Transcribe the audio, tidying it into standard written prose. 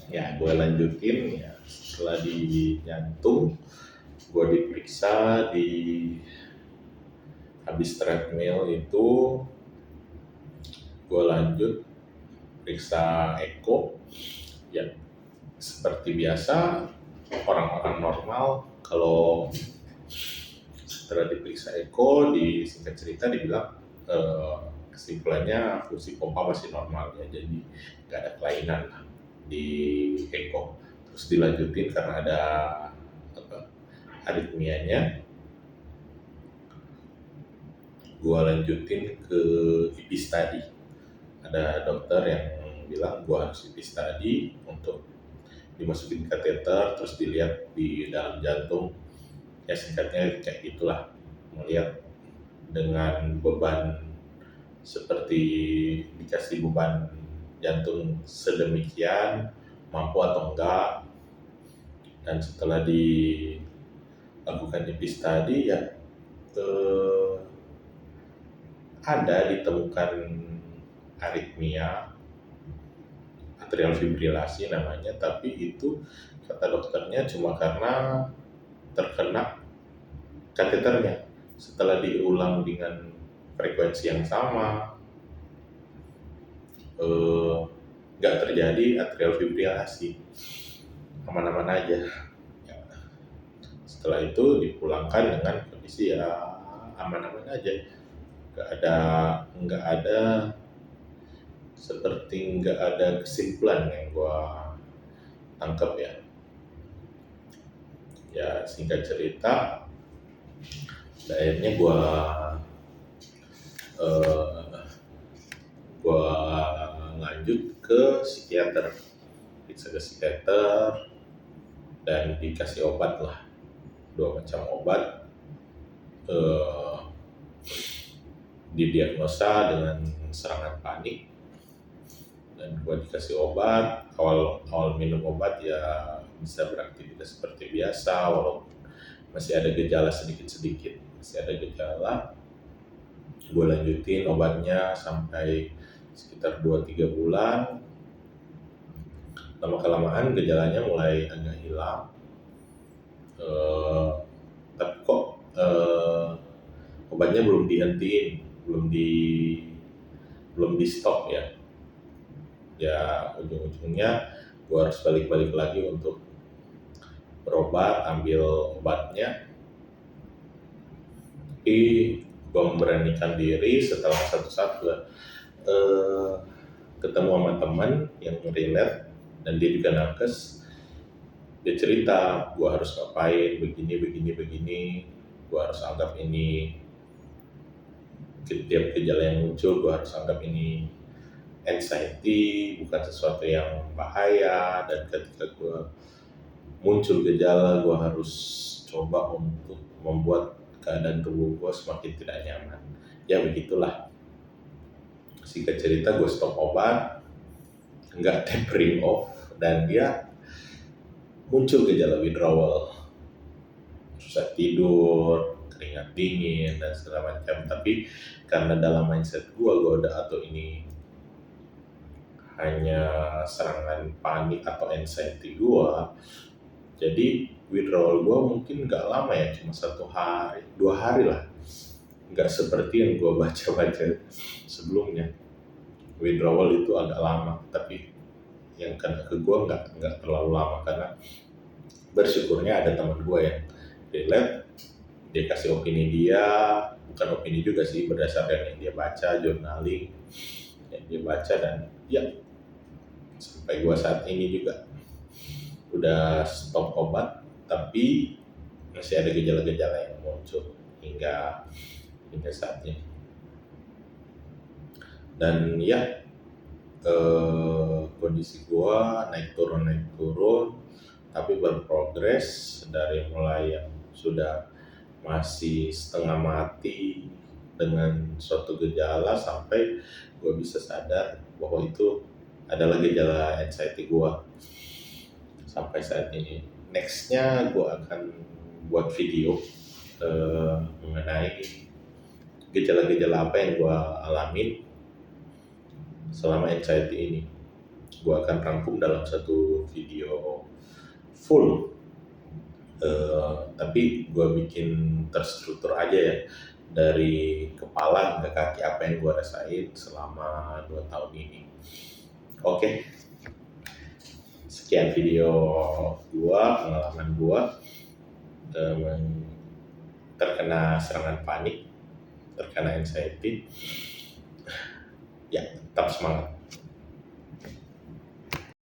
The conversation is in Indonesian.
Ya gue lanjutin ya, setelah di jantung gue diperiksa di habis treadmill itu, gue lanjut periksa eko. Ya seperti biasa orang-orang normal kalau setelah diperiksa eko, di singkat cerita dibilang kesimpulannya fungsi pompa masih normal ya, jadi nggak ada kelainan lah di eko. Terus dilanjutin karena ada aritmianya, gue lanjutin ke IP study. Ada dokter yang bilang gue harus IP study untuk dimasukin kateter, terus dilihat di dalam jantung. Ya singkatnya kayak gitulah, melihat dengan beban seperti dikasih beban jantung sedemikian mampu atau enggak. Dan setelah dilakukan IP study ya ada ditemukan aritmia, atrial fibrilasi namanya, tapi itu kata dokternya cuma karena terkena kateternya. Setelah diulang dengan frekuensi yang sama, nggak terjadi atrial fibrilasi, aman-aman aja. Ya. Setelah itu dipulangkan dengan kondisi ya aman-aman aja, nggak ada seperti nggak ada kesimpulan yang gua tangkap ya. Ya singkat cerita, akhirnya gua lanjut ke psikiater, periksa ke psikiater dan dikasih obat lah, 2 macam obat. Didiagnosa dengan serangan panik dan gua dikasih obat. Awal minum obat ya bisa beraktivitas seperti biasa, walaupun masih ada gejala sedikit-sedikit, masih ada gejala. Gue lanjutin obatnya sampai sekitar 2-3 bulan. Lama-kelamaan gejalanya mulai agak hilang. Tapi kok obatnya belum dihentiin, belum di stop ya. Ya ujung-ujungnya gue harus balik-balik lagi untuk berobat, ambil obatnya. Tapi gue memberanikan diri setelah satu saat gue ketemu sama teman yang relate dan dia juga nakes. Dia cerita, gue harus ngapain, begini, gue harus anggap ini, setiap gejala yang muncul gue harus anggap ini anxiety, bukan sesuatu yang bahaya. Dan ketika gue muncul gejala, gue harus coba untuk membuat keadaan tubuh gue semakin tidak nyaman. Ya begitulah, singkat cerita gue stop obat, nggak tapering off, dan dia muncul gejala withdrawal, susah tidur, keringat dingin dan segala macam. Tapi karena dalam mindset gue udah atau ini hanya serangan panik atau anxiety gue, jadi withdrawal gue mungkin nggak lama ya, cuma 1 hari, 2 hari lah. Nggak seperti yang gue baca-baca sebelumnya, withdrawal itu agak lama. Tapi yang kena ke gue nggak terlalu lama, karena bersyukurnya ada teman gue yang relate. Dia kasih opini dia, bukan opini juga sih, berdasarkan yang dia baca, journaling yang dia baca. Dan ya sampai gue saat ini juga udah stop obat, tapi masih ada gejala-gejala yang muncul hingga saat ini. Dan ya kondisi gua naik turun, tapi berprogres dari mulai yang sudah masih setengah mati dengan suatu gejala sampai gua bisa sadar bahwa itu adalah gejala anxiety gua sampai saat ini. Nextnya gua akan buat video mengenai gejala-gejala apa yang gua alamin selama anxiety ini. gue akan rangkum dalam satu video full. Tapi gue bikin terstruktur aja ya, dari kepala hingga kaki apa yang gue rasain selama 2 tahun ini. Oke, sekian video gue, pengalaman gue terkena serangan panik, terkena anxiety. Ya, tetap semangat.